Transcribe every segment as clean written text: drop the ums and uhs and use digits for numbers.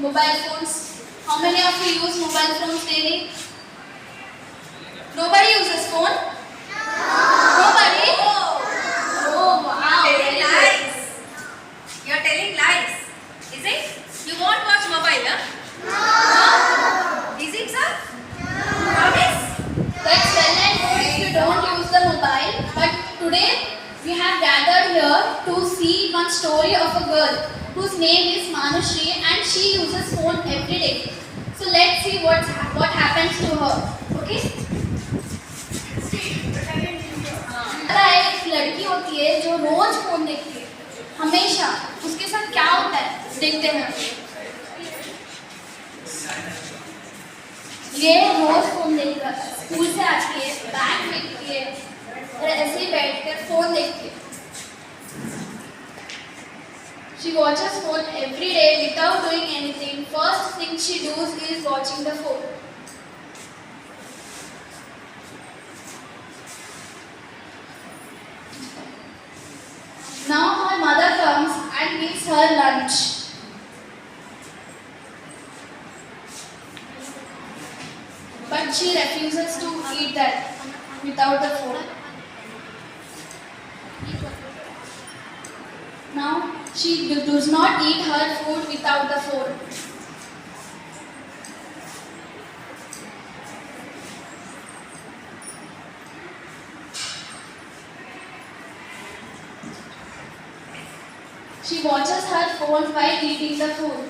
mobile phones. How many of you use mobile phones daily? Nobody uses phone? Nobody? Oh, wow. Telling lies. You're telling lies. Is it? You won't watch mobile, huh? No. Is it, sir? Promise? That's well and good if you don't use the mobile. But today we have gathered here to see one story of a girl whose name is Manushri and she uses phone every day. So let's see what happens to her. Okay? एक लड़की होती है जो रोज phone देखती है, हमेशा। उसके साथ क्या होता है देखते हैं। ये रोज फोन देखती है, स्कूल से आती है, बैग फेंकती है और ऐसे ही बैठकर फोन देखती है। She watches phone every day without doing anything. First thing she does is watching the phone. Now her mother comes and gives her lunch. But she refuses to eat that without the phone. Now she does not eat her food without the phone. She watches her phone while eating the food.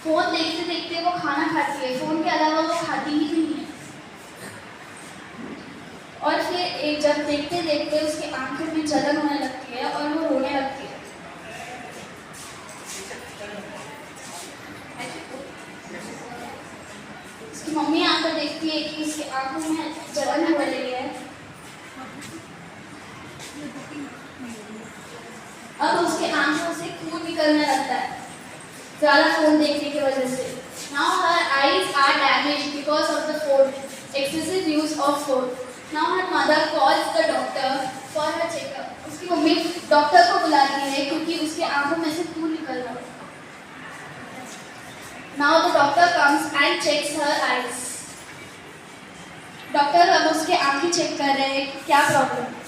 Phone देखते देखते वो खाना खाती है, phone के अलावा वो खाती ही नहीं है। और फिर एक जब देखते देखते उसकी आंखों में जलन होने लगती है और वो रोने लगती है। उसकी मम्मी आकर देखती है कि उसकी आंखों में जलन हो रही है। अब उसके आंखों से खून निकलने लगता है ज़्यादा फोन देखने की वजह से। Now her eyes are damaged because of the phone, excessive use of phone. Now her mother calls the doctor for her checkup. उसकी मम्मी डॉक्टर को बुलाती है क्योंकि उसके आंखों में से खून निकल रहा है। Now the doctor comes and checks her eyes. Doctor अब उसके आंखें चेक कर रहे हैं क्या प्रॉब्लम है।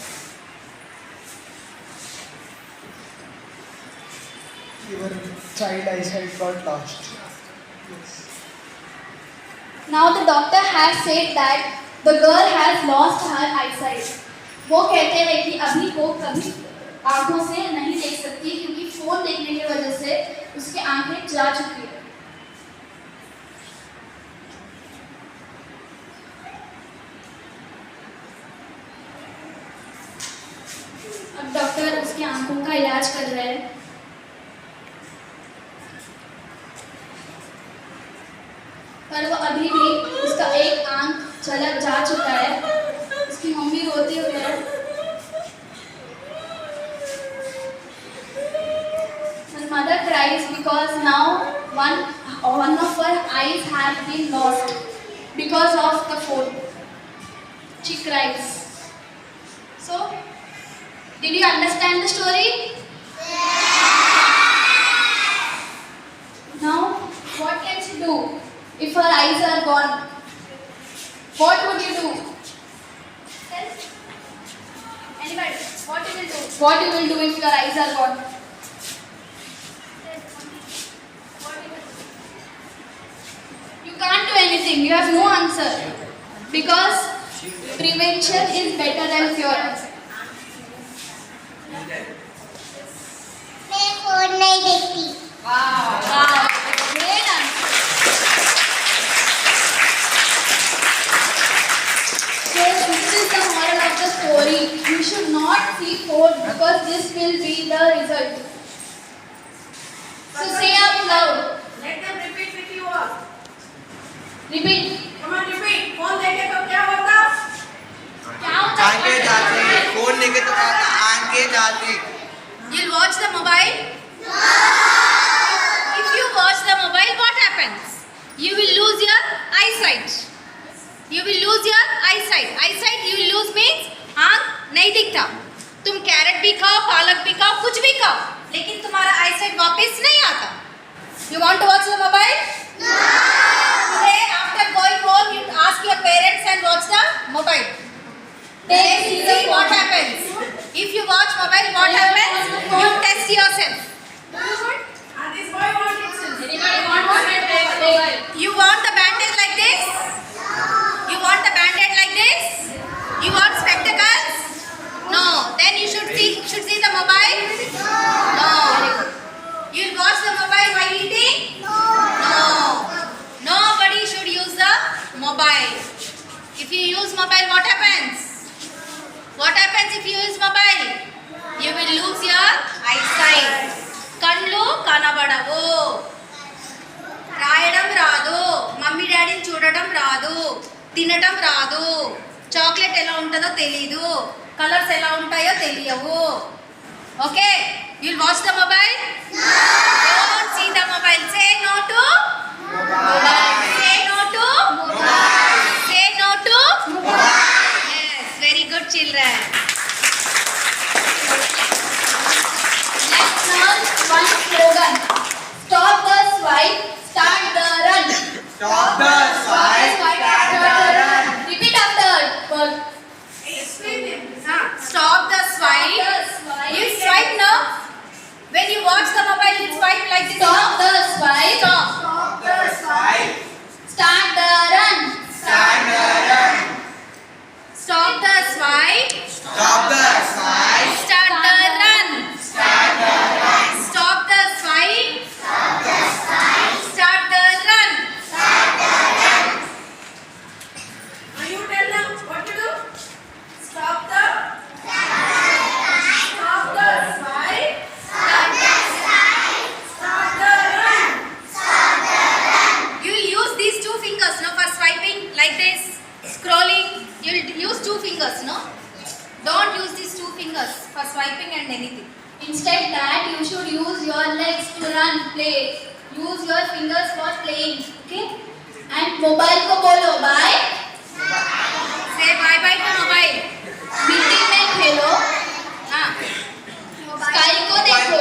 Your child eyesight got lost. Yes. Now the doctor has said that the girl has lost her eyesight. वो कहते हैं कि अभी वो कभी आंखों से नहीं देख सकती क्योंकि फोन देखने की वजह से उसकी आंखें जा चुकी है। अब डॉक्टर उसकी आंखों का इलाज कर रहे हैं। पर वो अभी भी उसका एक आंख चला जा चुका है। उसकी मम्मी रोती हुई है। Her mother cries because now one of her eyes has been lost because of the phone. She cries. So, did you understand the story? Now, what can she do? If her eyes are gone, what would you do? Tell anybody. What you will do? What you will do if your eyes are gone? You can't do anything. You have no answer because prevention is better than cure. मैं phone नहीं देखती। Wow. Great answer. So this is the moral of the story. You should not see phone because this will be the result. So say out loud. Let them repeat with you all. Repeat. Come on, repeat. Phone देखे तो क्या होता? क्या होता है? आंखें जाती, phone लेके तो आंखें जाती। You'll watch the mobile? No. If you watch the mobile, what happens? You will lose your eyesight. You will lose your eyesight. Eyesight you will lose means आँख नहीं दिखता। तुम कैरेट भी खाओ, पालक भी खाओ, कुछ भी खाओ, लेकिन तुम्हारा आईसाइट वापस नहीं आता। You want to watch the mobile? No. Today, after going home, you ask your parents and watch the mobile. Then see what happens. If you watch mobile, what happens? You test yourself. You want the bandage like this? You want the bandage like this? You want spectacles? No. Then you should see the mobile? No. You'll watch the mobile while eating? No. Nobody should use the mobile. If you use mobile, what happens? What happens if you use mobile? You will lose your eyesight. Kanlu kanabadavu. రాయడం రాదు, mummy డాడీని చూడడం రాదు, తినడం రాదు, chocolate ఎలా ఉంటుందో తెలీదు, కలర్స్ ఎలా ఉంటాయో తెలియవు. Okay, you'll watch the mobile? No. Don't see the mobile. Say no to mobile. Say no to mobile. Say no to mobile. Yes, very good children. Let's learn one slogan. Stop the swipe, start the run. Stop the swipe, start the run. Repeat after. Stop the swipe. You swipe now. When you watch the mobile, you swipe like this. Stop the swipe. Stop. Stop the swipe, Start the run. start the run. Stop the swipe. Stop the swipe, Start the run. start the run. Stop the swipe. Start the run. Now you tell them what to do. Stop the swipe. Start the run. You will use these two fingers, no, for swiping like this, scrolling. You will use two fingers, no. Don't use these two fingers for swiping and anything. Instead that you should use your legs to run, play. Use your fingers for playing. Okay? And mobile ko bolo bye. Say bye bye to mobile. मिट्टी में खेलो, हाँ. Sky को देखो.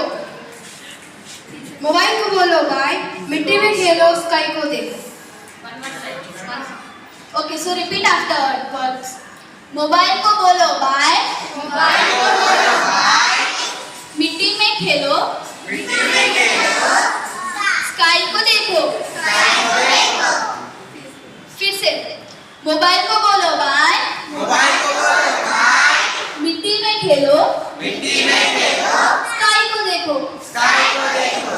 Mobile को बोलो bye, मिट्टी में खेलो, sky को देखो. Okay, so repeat afterwards. Mobile को बोलो बाय. मोबाइल को बोलो बाय, मिट्टी में खेलो, मिट्टी में खेलो, स्काई को देखो. स्काई को देखो. फिर से मोबाइल को बोलो बाय. मोबाइल को बोलो बाय, मिट्टी में खेलो, मिट्टी में खेलो, स्काई को देखो. स्काई को देखो.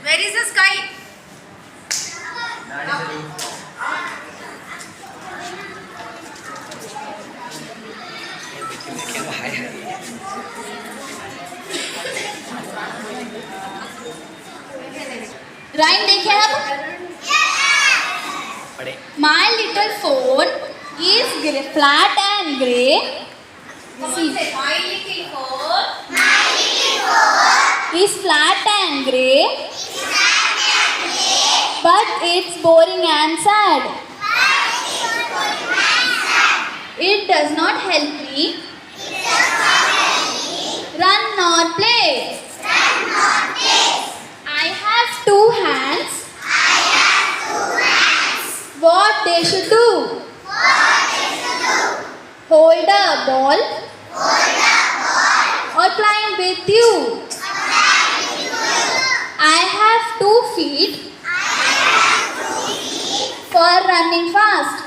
Where is the sky? Rhyme देखिए अब. My little phone is flat and grey. Someone say, my little phone Is flat and grey. But it's boring and sad. It does not help me. Run or play. I have two hands. What they should do? Hold a ball. Or climb with you. I have 2 feet. For running fast.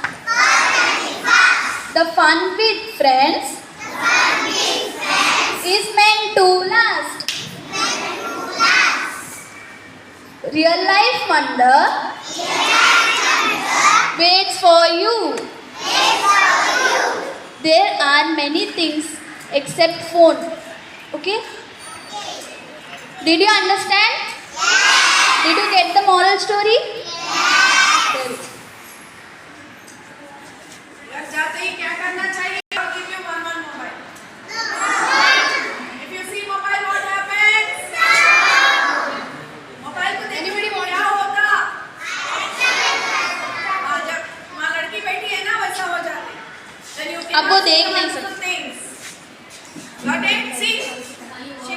The fun with friends is meant to last. Real life wonder waits for you. There are many things except phone. Okay? Did you understand? Did you get the moral story? Very good. जाते ही क्या करना चाहिए? I'll give you one mobile. If you see mobile, what happens? Mobile को देखने में क्या होता? जब माँ लड़की बैठी है ना वैसा हो जाते. Then you अब वो देख नहीं सकती. Got it? See? She